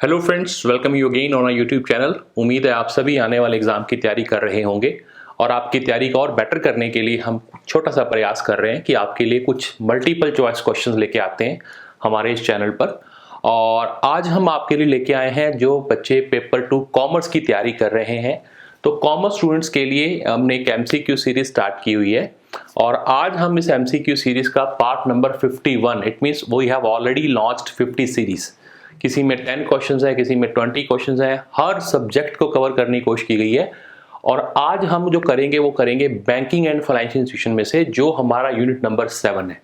Hello friends, welcome you again on our YouTube channel. उम्मीद है आप सभी आने वाले एग्जाम की तैयारी कर रहे होंगे और आपकी तैयारी को और बेटर करने के लिए हम छोटा सा प्रयास कर रहे हैं कि आपके लिए कुछ मल्टीपल चॉइस क्वेश्चंस लेके आते हैं हमारे इस चैनल पर। और आज हम आपके लिए लेके आए हैं जो बच्चे पेपर 2 कॉमर्स की तैयारी कर रहे हैं। तो कॉमर्स स्टूडेंट्स के लिए हमने एक एमसीक्यू सीरीज स्टार्ट की हुई है और आज हम इस एमसीक्यू सीरीज का part number 51, it means we have already launched 50 series. किसी में 10 क्वेश्चंस है, किसी में 20 क्वेश्चंस है, हर सब्जेक्ट को कवर करने की कोशिश की गई है। और आज हम जो करेंगे वो करेंगे बैंकिंग एंड फाइनेंशियल इंस्टीट्यूशन में से, जो हमारा यूनिट नंबर 7 है।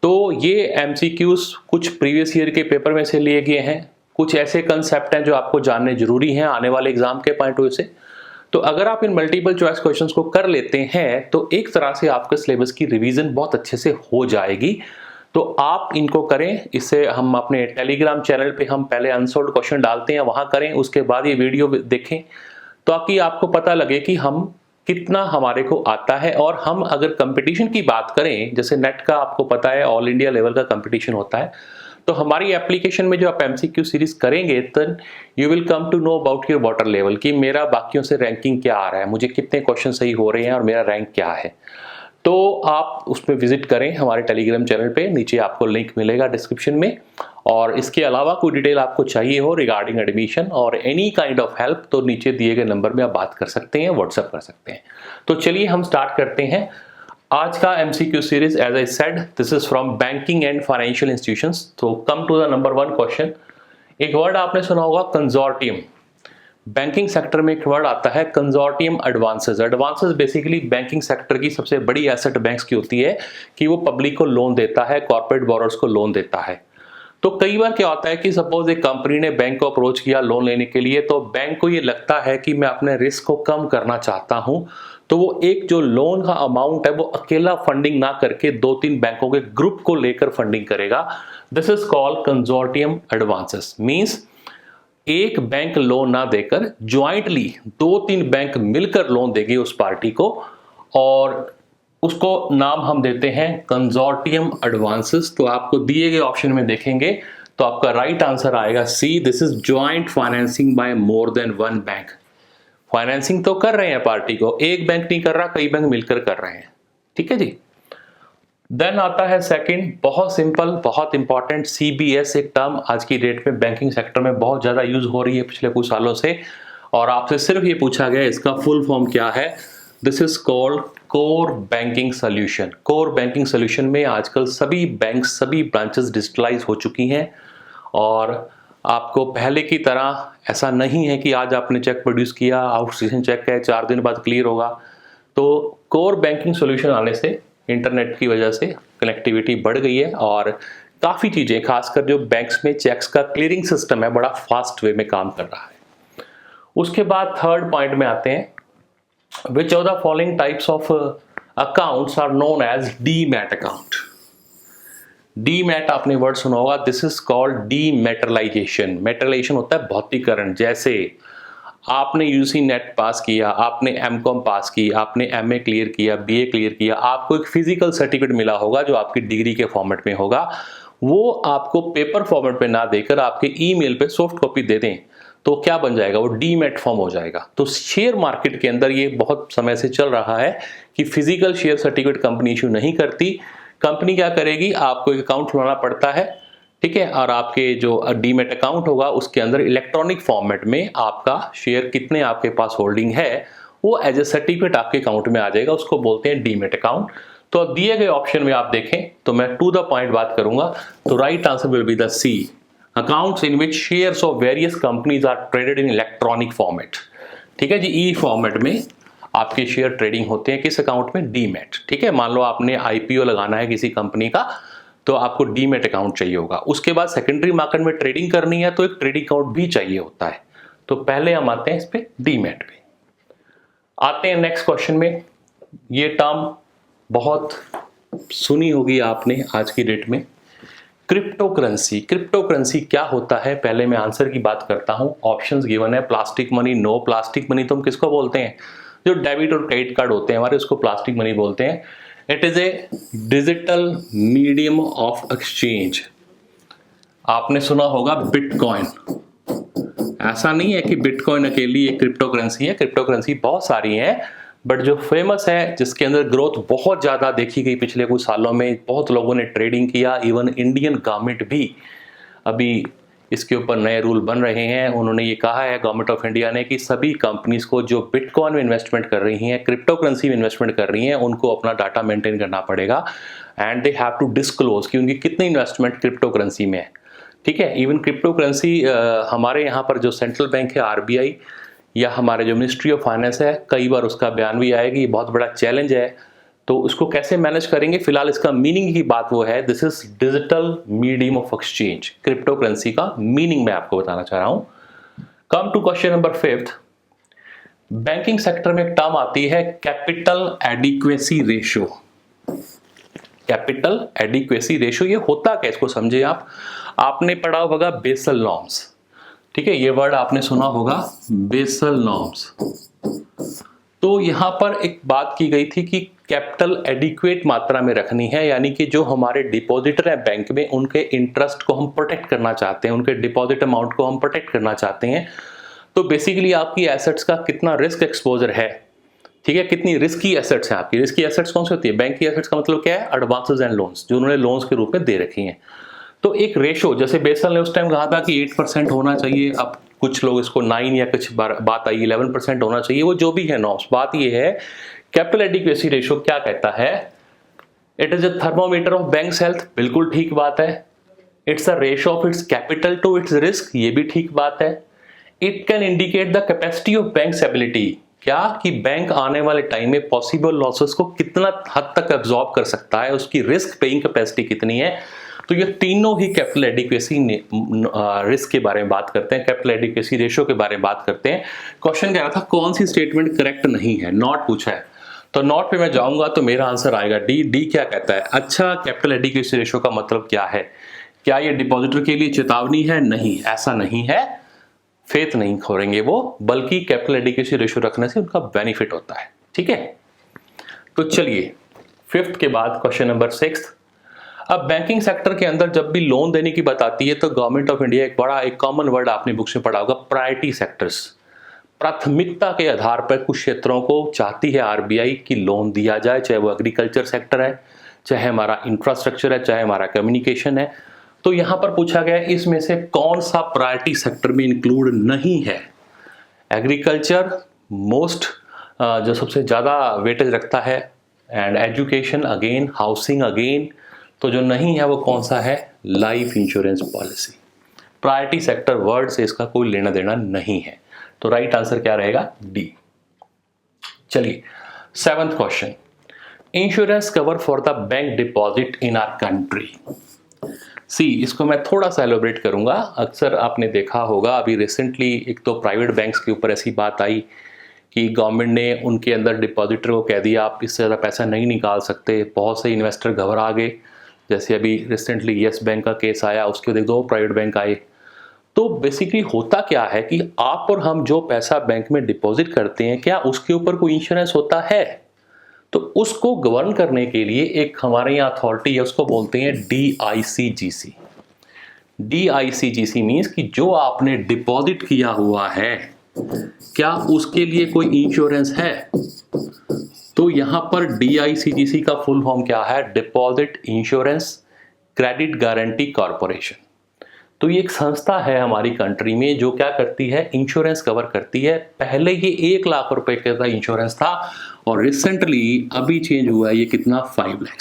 तो ये एमसीक्यूज कुछ प्रीवियस ईयर के पेपर में से लिए गए हैं, कुछ ऐसे कंसेप्ट हैं जो आपको जानने जरूरी हैं आने वाले एग्जाम के पॉइंट ऑफ व्यू से। तो अगर आप इन मल्टीपल चॉइस क्वेश्चंस को कर लेते हैं तो एक तरह से आपके सिलेबस की रिवीजन बहुत अच्छे से हो जाएगी। तो आप इनको करें। इससे हम अपने टेलीग्राम चैनल पे हम पहले अनसॉल्व्ड क्वेश्चन डालते हैं, वहां करें, उसके बाद ये वीडियो देखें ताकि आपको पता लगे कि हम कितना हमारे को आता है। और हम अगर कंपटीशन की बात करें, जैसे नेट का आपको पता है ऑल इंडिया लेवल का कंपटीशन होता है, तो हमारी एप्लीकेशन में जो आप एमसीक्यू सीरीज करेंगे तो you will come to know about your water level कि मेरा बाकियों से रैंकिंग क्या आ रहा है, मुझे कितने क्वेश्चन सही हो रहे हैं और मेरा रैंक क्या है। तो आप उसमें विजिट करें हमारे टेलीग्राम चैनल पे, नीचे आपको लिंक मिलेगा डिस्क्रिप्शन में। और इसके अलावा कोई डिटेल आपको चाहिए हो रिगार्डिंग एडमिशन और एनी काइंड ऑफ हेल्प, तो नीचे दिए गए नंबर में आप बात कर सकते हैं, व्हाट्सएप कर सकते हैं। तो चलिए हम स्टार्ट करते हैं आज का MCQ series. As I said, this is from banking and financial institutions. तो come to the number 1 question. एक वर्ड आपने सुना होगा, कंजोर्टियम। बैंकिंग सेक्टर में एक वर्ड आता है consortium advances. Advances basically banking sector की सबसे बड़ी एसेट बैंक्स की होती है कि वो पब्लिक को लोन देता है, कॉर्पोरेट बोरोर्स को लोन देता है। तो कई बार क्या होता है कि सपोज एक कंपनी ने बैंक को अप्रोच किया लोन लेने के लिए, तो बैंक को ये लगता है कि मैं अपने रिस्क को कम करना चाहता हूं, तो वो एक जो लोन का अमाउंट है वो अकेला फंडिंग ना करके 2-3 बैंकों के ग्रुप को लेकर फंडिंग करेगा। This is called consortium advances. Means एक बैंक लोन ना देकर ज्वाइंटली 2-3 बैंक मिलकर लोन देगी उस पार्टी को, और उसको नाम हम देते हैं कंजोर्टियम एडवांसेस। तो आपको दिए गए ऑप्शन में देखेंगे तो आपका राइट आंसर आएगा C, this is joint financing by more than 1 bank. Financing तो कर रहे हैं पार्टी को, एक बैंक नहीं कर रहा, कई बैंक मिलकर कर रहे हैं। ठीक है जी। देन आता है सेकंड, बहुत सिंपल, बहुत इंपॉर्टेंट, सीबीएस। एक टर्म आज की डेट में बैंकिंग सेक्टर में बहुत ज्यादा यूज हो रही है पिछले कुछ सालों से, और आपसे सिर्फ ये पूछा गया इसका फुल फॉर्म क्या है। This is called core banking solution. Core banking solution में आजकल सभी बैंक, सभी ब्रांचेस डिजिटलाइज हो चुकी हैं और आपको पहले की तरह ऐसा नहीं है कि आज आपने चेक प्रोड्यूस किया, आउटस्टेशन चेक है, 4 दिन बाद क्लियर होगा। तो कोर बैंकिंग सोल्यूशन आने से इंटरनेट की वजह से कनेक्टिविटी बढ़ गई है और काफ़ी चीज़ें, खासकर जो बैंक्स में चेक्स का क्लियरिंग सिस्टम है, बड़ा फास्ट वे में काम कर रहा है। उसके बाद थर्ड पॉइंट में आते हैं, which of the following types of accounts are known as demat account. Demat आपने वर्ड सुना होगा, this is called dematerialization. Materialization होता है भौतिकरण। जैसे आपने यूजी नेट पास किया, आपने एमकॉम पास की, आपने एमए क्लियर किया, बीए क्लियर किया, आपको एक फिजिकल सर्टिफिकेट मिला होगा जो आपकी डिग्री के फॉर्मेट में होगा। वो आपको पेपर फॉर्मेट में ना देकर आपके ईमेल पे सॉफ्ट कॉपी दे दें तो क्या बन जाएगा, वो डीमैट फॉर्म हो जाएगा। तो शेयर मार्केट के अंदर ये बहुत समय से चल रहा है कि physical share certificate company issue नहीं करती। कंपनी क्या करेगी, आपको एक अकाउंट खुलाना पड़ता है, ठीक है, और आपके जो डीमैट अकाउंट होगा उसके अंदर इलेक्ट्रॉनिक फॉर्मेट में आपका शेयर कितने आपके पास होल्डिंग है वो एज ए सर्टिफिकेट आपके अकाउंट में आ जाएगा, उसको बोलते हैं डीमैट अकाउंट। तो दिए गए ऑप्शन में आप देखें तो मैं टू द पॉइंट बात करूंगा, तो right answer will be the C, accounts in which shares of various companies are traded in electronic format. ठीक है जी, ई फॉर्मेट में आपके शेयर ट्रेडिंग होते हैं, किस अकाउंट में, डीमैट। ठीक है, मान लो आपने आईपीओ लगाना है किसी कंपनी का, तो आपको डीमैट अकाउंट चाहिए होगा। उसके बाद सेकेंडरी मार्केट में ट्रेडिंग करनी है तो एक ट्रेडिंग अकाउंट भी चाहिए होता है। तो पहले हम आते हैं इस पे डीमैट पे। आते हैं नेक्स्ट क्वेश्चन में। ये टर्म बहुत सुनी होगी आपने आज की डेट में, क्रिप्टो करेंसी। क्रिप्टो करेंसी क्या होता है, पहले मैं आंसर की बात करता हूं। ऑप्शंस गिवन है, plastic money, no plastic money. तो हम किसको बोलते हैं, जो डेबिट और क्रेडिट कार्ड होते हैं हमारे, उसको प्लास्टिक मनी बोलते हैं। It is a digital medium of exchange. आपने सुना होगा बिटकॉइन, ऐसा नहीं है कि बिटकॉइन अकेली एक क्रिप्टो करेंसी है, क्रिप्टो करेंसी बहुत सारी हैं, बट जो फेमस है, जिसके अंदर ग्रोथ बहुत ज़्यादा देखी गई पिछले कुछ सालों में, बहुत लोगों ने ट्रेडिंग किया, इवन इंडियन गवर्नमेंट भी अभी इसके ऊपर नए रूल बन रहे हैं। उन्होंने ये कहा है, गवर्नमेंट ऑफ इंडिया ने, कि सभी कंपनीज को जो बिटकॉइन में इन्वेस्टमेंट कर रही हैं, क्रिप्टो करेंसी में इन्वेस्टमेंट कर रही हैं, उनको अपना डाटा मेंटेन करना पड़ेगा and they have to disclose कि उनकी कितनी इन्वेस्टमेंट क्रिप्टो करेंसी में है। ठीक है, इवन क्रिप्टो करेंसी हमारे यहाँ पर जो सेंट्रल बैंक है आरबीआई या हमारे जो मिनिस्ट्री ऑफ फाइनेंस है, कई बार उसका बयान भी आएगा, ये बहुत बड़ा चैलेंज है, तो उसको कैसे मैनेज करेंगे। फिलहाल इसका मीनिंग की बात वो है, this is digital medium of exchange, crypto currency का मीनिंग मैं आपको बताना चाह रहा हूं। Come to question number 5। Banking sector में एक टर्म आती है capital adequacy ratio. Capital adequacy ratio ये होता क्या, इसको समझे आप। आपने पढ़ा होगा बेसल नॉर्म्स, ठीक है, ये वर्ड आपने सुना होगा, बेसल नॉर्म्स। तो यहां पर एक बात की गई थी कि कैपिटल एडिक्वेट मात्रा में रखनी है, यानी कि जो हमारे डिपॉजिटर हैं बैंक में, उनके इंटरेस्ट को हम प्रोटेक्ट करना चाहते हैं, उनके डिपॉजिट अमाउंट को हम प्रोटेक्ट करना चाहते हैं। तो बेसिकली आपकी एसेट्स का कितना रिस्क एक्सपोजर है, ठीक है, कितनी रिस्की एसेट्स हैं आपकी। रिस्की एसेट्स कौन सी होती है, बैंक की एसेट्स का मतलब क्या है, एडवांसेस एंड लोन्स, जो उन्होंने लोन्स के रूप में दे रखी हैं। तो एक रेशो, जैसे बेसल ने उस टाइम कहा था कि 8% होना चाहिए, अब कुछ लोग इसको 9 या कुछ बात आई 11% होना चाहिए, वो जो भी है नॉर्म्स। बात ये है, कैपिटल एडिक्वेसी रेशो क्या कहता है, it is a thermometer of banks health, बिल्कुल ठीक बात है। It's a ratio of its capital to its risk, ये भी ठीक बात है। It can indicate the capacity of banks ability, क्या कि बैंक आने वाले टाइम में पॉसिबल लॉसेस को कितना हद तक एब्जॉर्ब कर सकता है, उसकी रिस्क पेइंग कैपेसिटी कितनी है। तो ये तीनों ही कैपिटल एडिक्वेसी रिस्क के बारे में बात करते हैं, कैपिटल एडिक्वेसी रेशियो के बारे में बात करते हैं। क्वेश्चन कह रहा था कौन सी स्टेटमेंट करेक्ट नहीं है, नॉट पूछा है, तो नॉट पे मैं जाऊंगा तो मेरा आंसर आएगा डी। डी क्या कहता है, अच्छा कैपिटल एडिक्वेसी रेशियो का मतलब क्या है, क्या ये डिपॉजिटर के लिए चेतावनी है, नहीं, ऐसा नहीं है, फेथ नहीं खोरेंगे वो, बल्कि कैपिटल एडिक्वेसी रेशियो रखने से उनका बेनिफिट होता है। ठीक है, तो चलिए 5th के बाद क्वेश्चन नंबर 6। अब बैंकिंग सेक्टर के अंदर जब भी लोन देने की बात आती है तो गवर्नमेंट ऑफ इंडिया एक कॉमन वर्ड आपने बुक से पढ़ा होगा, प्रायोरिटी सेक्टर्स, प्राथमिकता के आधार पर कुछ क्षेत्रों को चाहती है आरबीआई की लोन दिया जाए, चाहे वो एग्रीकल्चर सेक्टर है, चाहे हमारा इंफ्रास्ट्रक्चर है, चाहे हमारा कम्युनिकेशन है। तो यहां पर पूछा गया इसमें से कौन सा प्रायोरिटी सेक्टर में इंक्लूड नहीं है। एग्रीकल्चर मोस्ट जो सबसे ज़्यादा वेटेज रखता है, and education again, housing again, तो जो नहीं है वो कौन सा है, life insurance policy. Priority sector word से इसका कोई लेना देना नहीं है, तो राइट आंसर क्या रहेगा, डी। चलिए 7th question, insurance cover for the bank deposit in our country. C, इसको मैं थोड़ा सा एलोबरेट करूंगा। अक्सर आपने देखा होगा अभी रिसेंटली एक तो प्राइवेट बैंक्स के ऊपर ऐसी बात आई कि गवर्नमेंट ने उनके अंदर डिपॉजिटर को कह दिया आप इससे ज़्यादा पैसा नहीं निकाल सकते। बहुत से इन्वेस्टर घबरा गए, जैसे अभी रिसेंटली येस बैंक का केस आया, उसके बाद 2 प्राइवेट बैंक आए। तो बेसिकली होता क्या है कि आप और हम जो पैसा बैंक में डिपॉजिट करते हैं, क्या उसके ऊपर कोई इंश्योरेंस होता है। तो उसको गवर्न करने के लिए एक हमारे यहाँ अथॉरिटी है, उसको बोलते हैं DICGC। DICGC मीन्स कि जो आपने डिपॉजिट किया हुआ है, क्या उसके लिए कोई इंश्योरेंस है। तो यहां पर DICGC का फुल फॉर्म क्या है, deposit insurance credit guarantee corporation. तो ये एक संस्था है हमारी कंट्री में जो क्या करती है, इंश्योरेंस कवर करती है। पहले ये 1 लाख रुपए का इंश्योरेंस था और रिसेंटली अभी चेंज हुआ है, ये कितना, 5 लाख।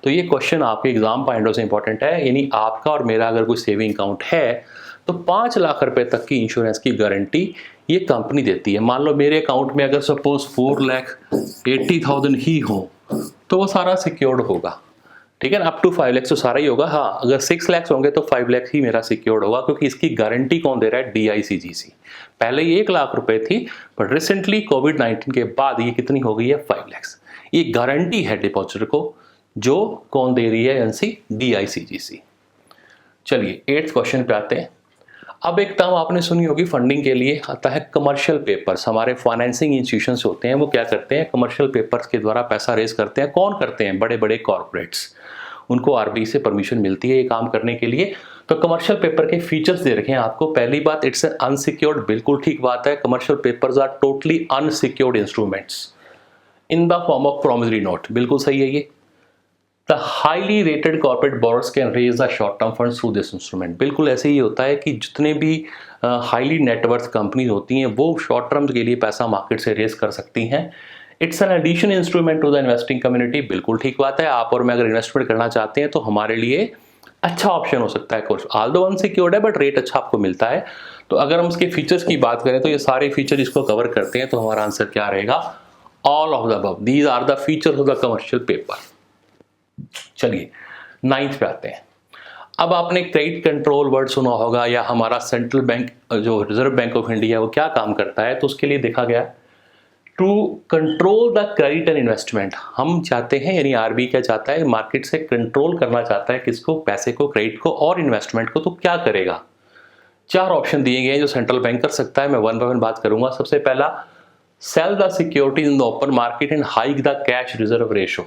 तो ये क्वेश्चन आपके एग्जाम पॉइंट से इंपॉर्टेंट है, यानी आपका और मेरा अगर कोई सेविंग अकाउंट है तो 5 लाख रुपए तक की इंश्योरेंस की गारंटी ये कंपनी देती है। मान लो मेरे अकाउंट में अगर सपोज 4,80,000 ही हो तो वो सारा सिक्योर्ड होगा, ठीक है ना, अप टू 5 लाख तो सारा ही होगा। हाँ, अगर 6 लाख होंगे तो 5 लाख ही मेरा सिक्योर्ड होगा, क्योंकि इसकी गारंटी कौन दे रहा है, DICGC। पहले ये 1 लाख रुपए थी, बट रिसेंटली कोविड-19 के बाद ये कितनी हो गई है, 5 लाख। ये गारंटी है डिपॉजिटर को, जो कौन दे रही है, एनसी, DICGC। चलिए 8th क्वेश्चन पे आते हैं। अब एक टर्म आपने सुनी होगी फंडिंग के लिए, आता है कमर्शियल पेपर्स। हमारे फाइनेंसिंग इंस्टीट्यूशंस होते हैं, वो क्या करते हैं, कमर्शियल पेपर्स के द्वारा पैसा रेज करते हैं। कौन करते हैं, बड़े बड़े कॉर्पोरेट्स, उनको आरबीआई से परमिशन मिलती है ये काम करने के लिए। तो कमर्शियल पेपर के फीचर्स दे रखे हैं आपको। पहली बात, इट्स एन अनसिक्योर्ड, बिल्कुल ठीक बात है। Commercial papers are totally unsecured instruments in the form of promissory note, बिल्कुल सही है ये। The highly rated corporate borrowers can raise the short term funds through this instrument. बिल्कुल ऐसे ही होता है कि जितने भी हाईली नेटवर्थ कंपनीज होती हैं वो शॉर्ट टर्म के लिए पैसा मार्केट से रेज कर सकती हैं। It's an addition instrument to the investing community, बिल्कुल ठीक बात है। आप और मैं अगर इन्वेस्टमेंट करना चाहते हैं तो हमारे लिए अच्छा ऑप्शन हो सकता है कोर्स। ऑल्दो अनसिक्योर्ड है बट रेट अच्छा आपको मिलता है। तो अगर हम इसके फीचर्स की बात करें तो ये सारे फीचर इसको कवर करते हैं, तो हमारा आंसर क्या रहेगा? All of the above, these are the features of the commercial paper. चलिए 9th पे आते हैं। अब आपने क्रेडिट कंट्रोल वर्ड सुना होगा, या हमारा सेंट्रल बैंक जो रिजर्व बैंक ऑफ इंडिया है वो क्या काम करता है, तो उसके लिए देखा गया to control the credit and investment. हम चाहते हैं, यानी आरबीआई क्या चाहता है, मार्केट से कंट्रोल करना चाहता है किसको? पैसे को, क्रेडिट को और इन्वेस्टमेंट को। तो क्या करेगा? 4 ऑप्शन दिए गए हैं जो सेंट्रल बैंक कर सकता है। मैं वन बाय वन बात करूंगा। सबसे पहला, sell the securities in the open market and hike the cash reserve ratio.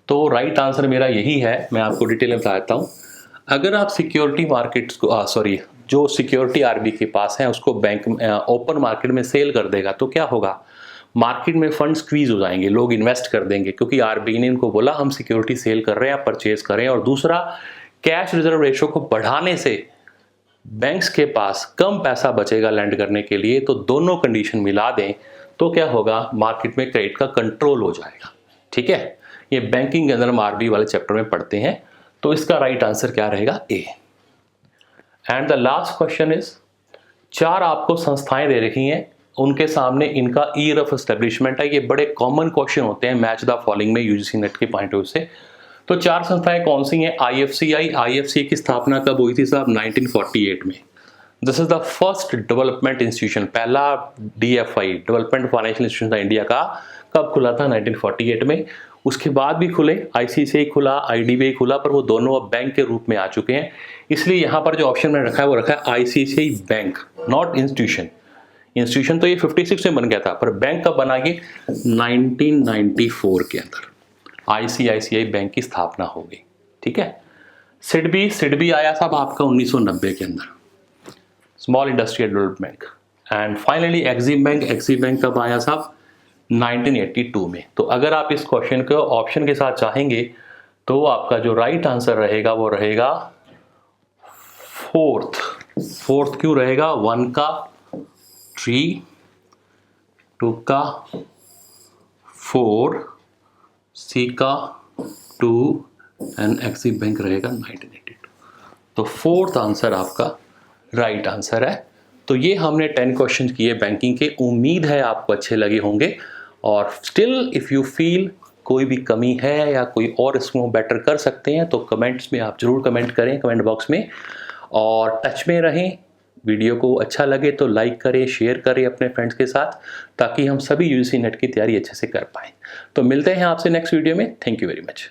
तो राइट आंसर मेरा यही है, मैं आपको डिटेल में बता देता हूँ। अगर आप सिक्योरिटी मार्केट्स को जो सिक्योरिटी आरबीआई के पास है उसको बैंक ओपन मार्केट में सेल कर देगा तो क्या होगा? मार्केट में फंड स्क्वीज हो जाएंगे, लोग इन्वेस्ट कर देंगे, क्योंकि आरबीआई ने इनको बोला हम सिक्योरिटी सेल कर रहे हैं, आप परचेज करें। और दूसरा, कैश रिजर्व रेशो को बढ़ाने से बैंक्स के पास कम पैसा बचेगा लैंड करने के लिए। तो दोनों कंडीशन मिला दें तो क्या होगा? मार्केट में क्रेडिट का कंट्रोल हो जाएगा। ठीक है, ये बैंकिंग के अंदर हम आरबीआई वाले चैप्टर में पढ़ते हैं। तो इसका राइट आंसर क्या रहेगा? A. And the last question is, 4 आपको संस्थाएं दे रखी हैं, उनके सामने इनका ईयर ऑफ एस्टेब्लिशमेंट है। ये बड़े कॉमन क्वेश्चन होते हैं मैच द फॉलोइंग में यूजीसी नेट के पॉइंट ऑफ व्यू से। तो 4 संस्थाएं कौन सी हैं? आईएफसीआई। आईएफसीआई की स्थापना कब हुई थी साहब? 1948 में। This is the first development institution, पहला डीएफआई डेवलपमेंट फाइनेंशियल इंस्टीट्यूशन था इंडिया का। कब खुला था? 1948 में। उसके बाद भी खुले, आईसीआईसीआई खुला, आईडीबीआई खुला, पर वो दोनों अब बैंक के रूप में आ चुके हैं। इसलिए यहाँ पर जो ऑप्शन मैंने रखा है वो रखा है ICICI bank, not institution. Institution तो ये 56 में बन गया था, पर बैंक कब बना? ये 1994 के अंदर आईसीआईसीआई बैंक की स्थापना हो गई। ठीक है। सिडबी आया साहब आपका 1990 के अंदर, small industrial development. And finally Exim bank कब आया साहब? 1982 में। तो अगर आप इस क्वेश्चन को ऑप्शन के साथ चाहेंगे तो आपका जो राइट आंसर रहेगा वो रहेगा 4th। क्यों रहेगा? 1 का 3, 2 का 4, सी का 2 एंड एक्सिम बैंक रहेगा 1982। तो 4th आंसर आपका राइट आंसर है। तो ये हमने 10 क्वेश्चन किए बैंकिंग के। उम्मीद है आपको अच्छे लगे होंगे। और स्टिल इफ़ यू फील कोई भी कमी है या कोई और इसमें बेटर कर सकते हैं तो कमेंट्स में आप ज़रूर कमेंट करें, कमेंट बॉक्स में। और टच में रहें। वीडियो को अच्छा लगे तो लाइक करें, शेयर करें अपने फ्रेंड्स के साथ, ताकि हम सभी यूजीसी नेट की तैयारी अच्छे से कर पाएँ। तो मिलते हैं आपसे नेक्स्ट वीडियो में। Thank you very much.